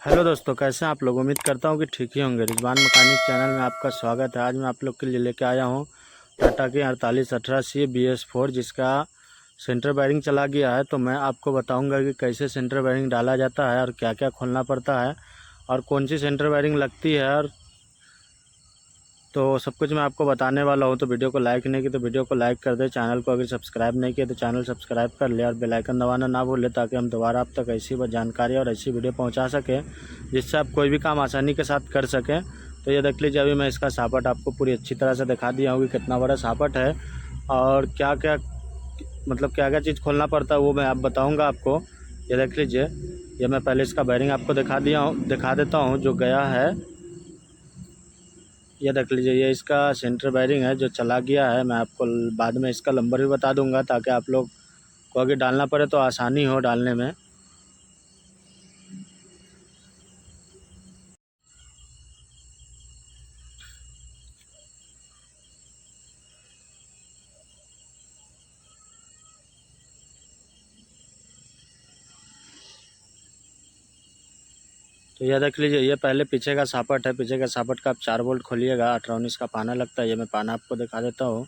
Hello दोस्तों, कैसे हैं आप लोग। उम्मीद करता हूं कि ठीक ही होंगे। रिजवान मैकेनिक चैनल में आपका स्वागत है। आज मैं आप लोग के लिए लेके आया हूं टाटा की 4818 BS4 जिसका सेंटर वायरिंग चला गया है। तो मैं आपको बताऊंगा कि कैसे सेंटर वायरिंग डाला जाता है और क्या क्या खोलना पड़ता है और कौन सी सेंटर वायरिंग लगती है, और तो सब कुछ मैं आपको बताने वाला हूं। तो वीडियो को लाइक नहीं किया तो वीडियो को लाइक कर दे, चैनल को अगर सब्सक्राइब नहीं किया तो चैनल सब्सक्राइब कर ले और बेल आइकन दबाना ना भूले, ताकि हम दोबारा आप तक ऐसी जानकारी और ऐसी वीडियो पहुंचा सकें जिससे आप कोई भी काम आसानी के साथ कर सकें। तो ये देख लीजिए, अभी मैं इसका सापट आपको पूरी अच्छी तरह से दिखा दिया हूँ कि कितना बड़ा सापट है और क्या क्या क्या क्या चीज़ खोलना पड़ता है वो मैं आप बताऊँगा आपको। ये देख लीजिए, ये मैं पहले इसका वायरिंग आपको दिखा देता हूँ जो गया है। ये देख लीजिए, ये इसका सेंटर वायरिंग है जो चला गया है। मैं आपको बाद में इसका नंबर भी बता दूंगा ताकि आप लोग को आगे डालना पड़े तो आसानी हो डालने में। तो ये देख लीजिए, ये पहले पीछे का सापट है। पीछे का सापट का आप 4 बोल्ट खोलिएगा। 18-19 का पाना लगता है। ये मैं पाना आपको दिखा देता हूँ।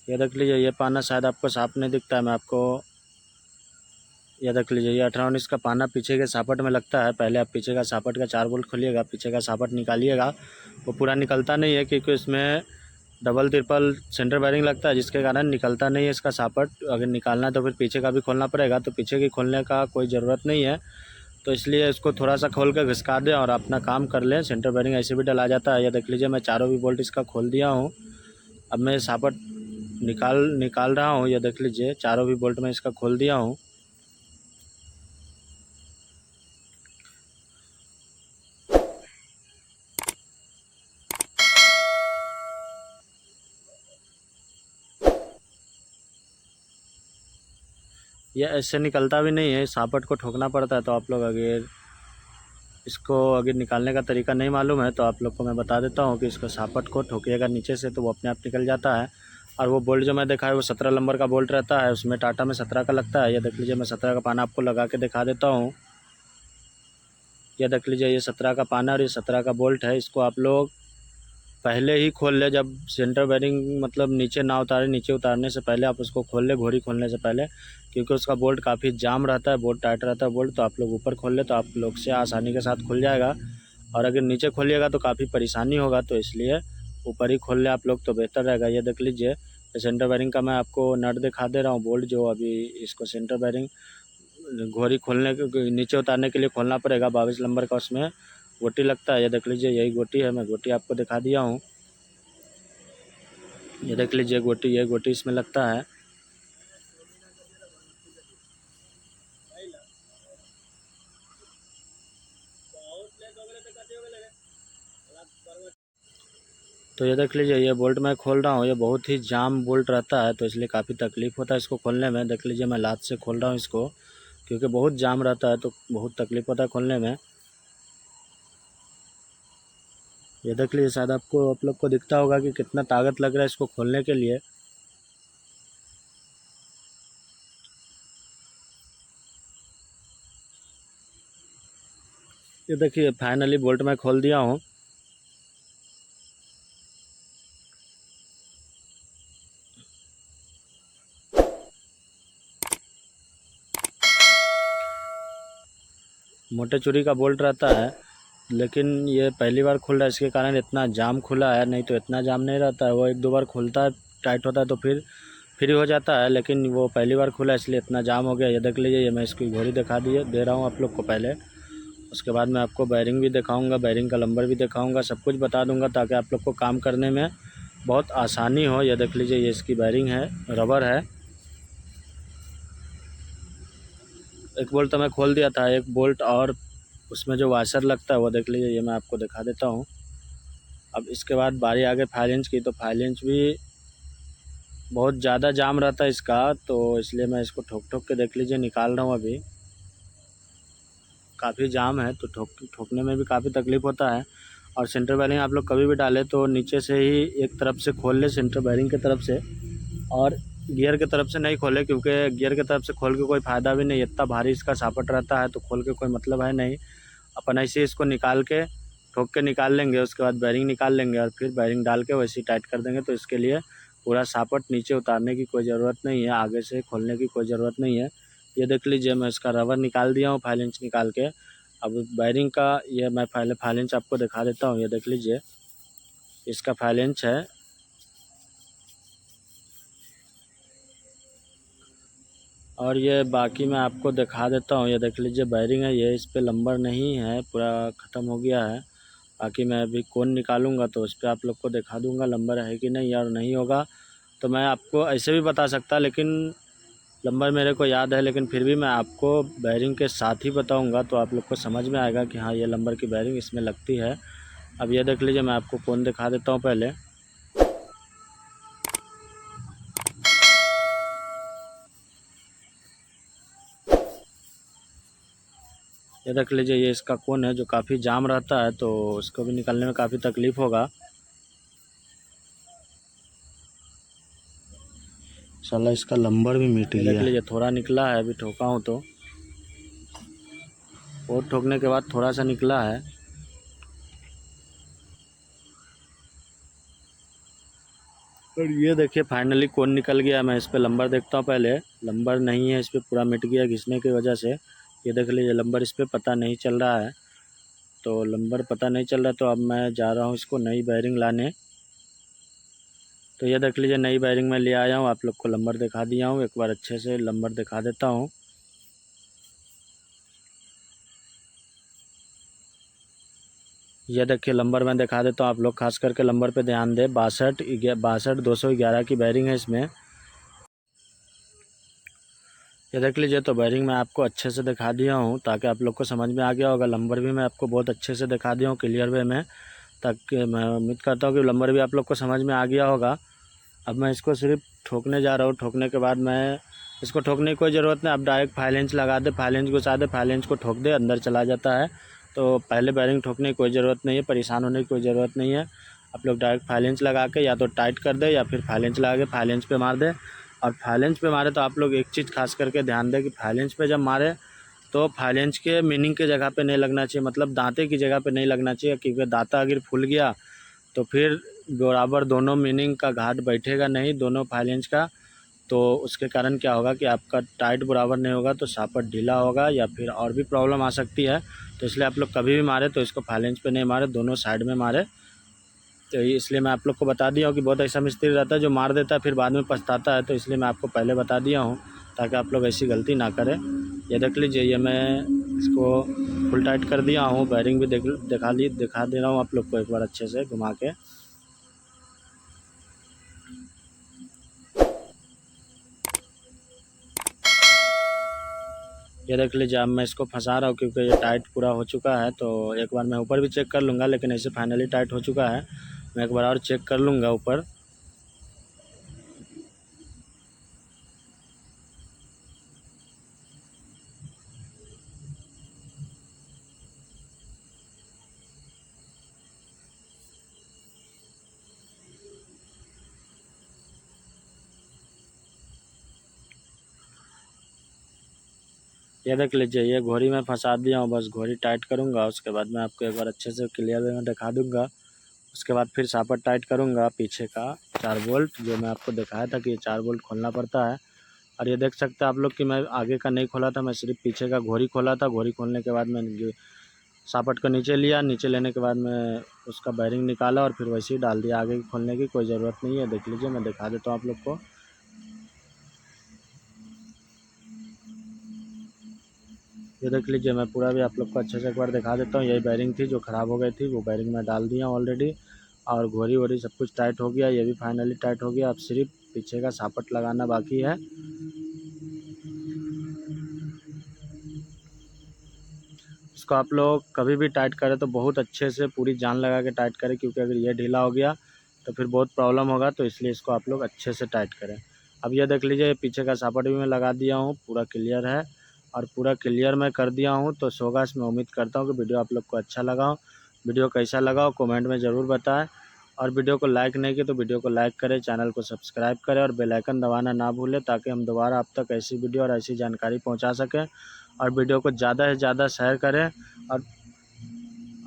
ये देख लीजिए, ये पाना शायद आपको साफ नहीं दिखता है। मैं आपको ये देख लीजिए, ये 18-19 का पाना पीछे के सापट में लगता है। पहले आप पीछे का सापट का 4 बोल्ट खोलिएगा, पीछे का सापट निकालिएगा। वो पूरा निकलता नहीं है क्योंकि इसमें डबल ट्रिपल सेंटर वायरिंग लगता है, जिसके कारण निकलता नहीं है इसका सापट। अगर निकालना है तो फिर पीछे का भी खोलना पड़ेगा। तो पीछे की खोलने का कोई ज़रूरत नहीं है, तो इसलिए इसको थोड़ा सा खोल कर घिसका दें और अपना काम कर लें। सेंटर वायरिंग ऐसे भी डला जाता है। ये देख लीजिए, मैं चारों भी बोल्ट इसका खोल दिया हूँ। अब मैं सापट निकाल रहा हूँ। ये देख लीजिए, चारों भी बोल्ट मैं इसका खोल दिया हूँ। ये ऐसे निकलता भी नहीं है, सापट को ठोकना पड़ता है। तो आप लोग अगर निकालने का तरीका नहीं मालूम है तो आप लोग को मैं बता देता हूँ कि इसको सापट को ठोकिएगा नीचे से तो वो अपने आप निकल जाता है। और वो बोल्ट जो मैं देखा है वो 17 नंबर का बोल्ट रहता है, उसमें टाटा में 17 का लगता है। ये देख लीजिए, मैं 17 का पाना आपको लगा के दिखा देता हूँ। ये देख लीजिए, ये 17 का पाना और ये 17 का बोल्ट है। इसको आप लोग पहले ही खोल ले, जब सेंटर बेरिंग नीचे ना उतारे। नीचे उतारने से पहले आप उसको खोल ले, घोड़ी खोलने से पहले, क्योंकि उसका बोल्ट काफ़ी जाम रहता है, बहुत टाइट रहता है बोल्ट। तो आप लोग ऊपर खोल ले तो आप लोग से आसानी के साथ खुल जाएगा। और अगर नीचे खोलिएगा तो काफ़ी परेशानी होगा, तो इसलिए ऊपर ही खोल ले आप लोग तो बेहतर रहेगा। ये देख लीजिए, सेंटर बेरिंग का मैं आपको नट दिखा दे रहा हूँ, बोल्ट जो अभी इसको सेंटर बेरिंग घोड़ी खोलने के नीचे उतारने के लिए खोलना पड़ेगा। 22 नंबर का उसमें गोटी लगता है। ये देख लीजिए, यही गोटी है। मैं गोटी आपको दिखा दिया हूँ। ये देख लीजिए गोटी, ये गोटी इसमें लगता है। तो ये देख लीजिए, ये बोल्ट मैं खोल रहा हूँ। ये बहुत ही जाम बोल्ट रहता है, तो इसलिए काफ़ी तकलीफ़ होता है इसको खोलने में। देख लीजिए, मैं लात से खोल रहा हूँ इसको, क्योंकि बहुत जाम रहता है तो बहुत तकलीफ़ होता है खोलने में। ये देख लीजिए, शायद आप लोग को दिखता होगा कि कितना ताकत लग रहा है इसको खोलने के लिए। ये देखिए, फाइनली बोल्ट मैं खोल दिया हूँ। मोटे चूड़ी का बोल्ट रहता है, लेकिन ये पहली बार खुल रहा है, इसके कारण इतना जाम खुला है। नहीं तो इतना जाम नहीं रहता है, वो 1-2 बार खुलता है, टाइट होता है तो फिर फ्री हो जाता है, लेकिन वो पहली बार खुला इसलिए इतना जाम हो गया। ये देख लीजिए, ये मैं इसकी घोड़ी दिखा दे रहा हूँ आप लोग को पहले। उसके बाद मैं आपको बैरिंग भी दिखाऊंगा, बैरिंग का नंबर भी दिखाऊंगा, सब कुछ बता दूंगा ताकि आप लोग को काम करने में बहुत आसानी हो। ये देख लीजिए, ये इसकी बैरिंग है, रबर है। एक बोल्ट तो मैं खोल दिया था, एक बोल्ट और उसमें जो वाशर लगता है वो देख लीजिए, ये मैं आपको दिखा देता हूँ। अब इसके बाद बारी आगे फाइल इंच की, तो फाइल इंच भी बहुत ज़्यादा जाम रहता है इसका, तो इसलिए मैं इसको ठोक के देख लीजिए निकाल रहा हूँ। अभी काफ़ी जाम है तो ठोकने में भी काफ़ी तकलीफ़ होता है। और सेंटर बेरिंग आप लोग कभी भी डालें तो नीचे से ही एक तरफ से खोल ले, सेंटर बेरिंग की तरफ से, और गियर की तरफ से नहीं खोले, क्योंकि गियर की तरफ से खोल के कोई फ़ायदा भी नहीं, इतना भारी इसका सापट रहता है, तो खोल के कोई मतलब है नहीं। अपन ऐसे ही इसको निकाल के ठोक के निकाल लेंगे, उसके बाद बेरिंग निकाल लेंगे और फिर बेरिंग डाल के वैसे ही टाइट कर देंगे। तो इसके लिए पूरा सापट नीचे उतारने की कोई ज़रूरत नहीं है, आगे से खोलने की कोई ज़रूरत नहीं है। ये देख लीजिए, मैं इसका रबर निकाल दिया हूँ 5 इंच निकाल के। अब बेरिंग का ये मैं पहले 5 इंच आपको दिखा देता हूँ। ये देख लीजिए, इसका 5 इंच है। और ये बाकी मैं आपको दिखा देता हूँ। ये देख लीजिए बेरिंग है, ये इस पर लंबर नहीं है, पूरा ख़त्म हो गया है। बाकी मैं अभी कोन निकालूंगा तो उस पर आप लोग को दिखा दूंगा लंबर है कि नहीं, और नहीं होगा तो मैं आपको ऐसे भी बता सकता, लेकिन लंबर मेरे को याद है, लेकिन फिर भी मैं आपको बेरिंग के साथ ही बताऊंगा, तो आप लोग को समझ में आएगा कि हाँ ये लंबर की बेरिंग इसमें लगती है। अब ये देख लीजिए, मैं आपको कोन दिखा देता हूँ पहले। ये देख लीजिए, ये इसका कोन है जो काफ़ी जाम रहता है, तो उसको भी निकालने में काफ़ी तकलीफ़ होगा। साला इसका लंबर भी मिट गया। देख लीजिए थोड़ा निकला है, अभी ठोका हूँ तो, और ठोकने के बाद थोड़ा सा निकला है। और ये देखिए फाइनली कोन निकल गया। मैं इस पर लंबर देखता हूँ पहले। लंबर नहीं है इस पर, पूरा मिट गया घिसने की वजह से। ये देख लीजिए लंबर इस पर पता नहीं चल रहा है, तो लंबर पता नहीं चल रहा, तो अब मैं जा रहा हूँ इसको नई बेरिंग लाने। तो ये देख लीजिए नई बेरिंग में ले आया हूँ, आप लोग को लंबर दिखा दिया हूँ। एक बार अच्छे से लंबर दिखा देता हूँ। ये देखिए लंबर मैं दिखा देता हूँ, आप लोग खास करके लंबर पे ध्यान दें। 62 की बेरिंग है इसमें। ये देख लीजिए, तो बेरिंग मैं आपको अच्छे से दिखा दिया हूँ ताकि आप लोग को समझ में आ गया होगा। लंबर भी मैं आपको बहुत अच्छे से दिखा दिया हूँ क्लियर वे में, ताकि मैं उम्मीद करता हूँ कि लंबर भी आप लोग को समझ में आ गया होगा। अब मैं इसको सिर्फ ठोकने जा रहा हूँ। ठोकने के बाद मैं इसको ठोकने की कोई ज़रूरत नहीं, अब डायरेक्ट 5 इंच लगा दे, 5 इंच घुसा दे, 5 इंच को ठोक दे, अंदर चला जाता है। तो पहले बेरिंग ठोकने की कोई ज़रूरत नहीं है, परेशान होने की कोई ज़रूरत नहीं है। आप लोग डायरेक्ट 5 इंच लगा के या तो टाइट कर दे, या फिर 5 इंच लगा के 5 इंच पे मार दे। और 5 इंच पे मारे तो आप लोग एक चीज़ खास करके ध्यान दें कि 5 इंच पे जब मारे तो 5 इंच के मीनिंग की जगह पे नहीं लगना चाहिए, मतलब दांते की जगह पे नहीं लगना चाहिए, क्योंकि दांता अगर फूल गया तो फिर बराबर दोनों मीनिंग का घाट बैठेगा नहीं, दोनों 5 इंच का। तो उसके कारण क्या होगा कि आपका टाइट बराबर नहीं होगा, तो सापट ढीला होगा या फिर और भी प्रॉब्लम आ सकती है। तो इसलिए आप लोग कभी भी मारे तो इसको 5 इंच पे नहीं मारे, दोनों साइड में मारे। तो इसलिए मैं आप लोग को बता दिया हूँ कि बहुत ऐसा मिस्त्री रहता है जो मार देता है फिर बाद में पछताता है, तो इसलिए मैं आपको पहले बता दिया हूँ ताकि आप लोग ऐसी गलती ना करें। ये देख लीजिए, ये मैं इसको फुल टाइट कर दिया हूँ। बेरिंग भी दिखा दे रहा हूँ आप लोग को एक बार अच्छे से घुमा के। ये देख लीजिए, अब मैं इसको फंसा रहा हूँ क्योंकि ये टाइट पूरा हो चुका है। तो एक बार मैं ऊपर भी चेक कर लूँगा, लेकिन ऐसे फाइनली टाइट हो चुका है। मैं एक बार और चेक कर लूँगा ऊपर। ये देख लीजिए, ये घोड़ी में फंसा दिया हूँ, बस घोड़ी टाइट करूँगा, उसके बाद मैं आपको एक बार अच्छे से क्लियर वे में दिखा दूँगा। उसके बाद फिर सापट टाइट करूँगा पीछे का 4 बोल्ट, जो मैं आपको दिखाया था कि ये 4 बोल्ट खोलना पड़ता है। और ये देख सकते हैं आप लोग कि मैं आगे का नहीं खोला था, मैं सिर्फ पीछे का घोड़ी खोला था। घोड़ी खोलने के बाद मैंने सापट को नीचे लिया, नीचे लेने के बाद मैं उसका बेरिंग निकाला और फिर वैसे ही डाल दिया। आगे खोलने की कोई ज़रूरत नहीं है। देख लीजिए, मैं दिखा देता हूँ आप लोग को। ये देख लीजिए, मैं पूरा भी आप लोग को अच्छे से एक बार दिखा देता हूँ। यही बेरिंग थी जो ख़राब हो गई थी, वो बेरिंग मैं डाल दिया हूँ ऑलरेडी। और घोड़ी वोड़ी सब कुछ टाइट हो गया, ये भी फाइनली टाइट हो गया। अब सिर्फ पीछे का सापट लगाना बाकी है। इसको आप लोग कभी भी टाइट करें तो बहुत अच्छे से पूरी जान लगा के टाइट करें, क्योंकि अगर ये ढीला हो गया तो फिर बहुत प्रॉब्लम होगा। तो इसलिए इसको आप लोग अच्छे से टाइट करें। अब ये देख लीजिए, पीछे का सापट भी मैं लगा दिया हूँ, पूरा क्लियर है। और पूरा क्लियर मैं कर दिया हूँ। तो सोगा मैं उम्मीद करता हूँ कि वीडियो आप लोग को अच्छा लगा हो। वीडियो कैसा लगा हो कमेंट में ज़रूर बताएं। और वीडियो को लाइक नहीं किया तो वीडियो को लाइक करें, चैनल को सब्सक्राइब करें और बेल आइकन दबाना ना भूलें, ताकि हम दोबारा आप तक ऐसी वीडियो और ऐसी जानकारी पहुंचा सकें। और वीडियो को ज़्यादा से ज़्यादा शेयर करें।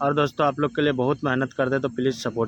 और दोस्तों आप लोग के लिए बहुत मेहनत करते हैं, तो प्लीज़ सपोर्ट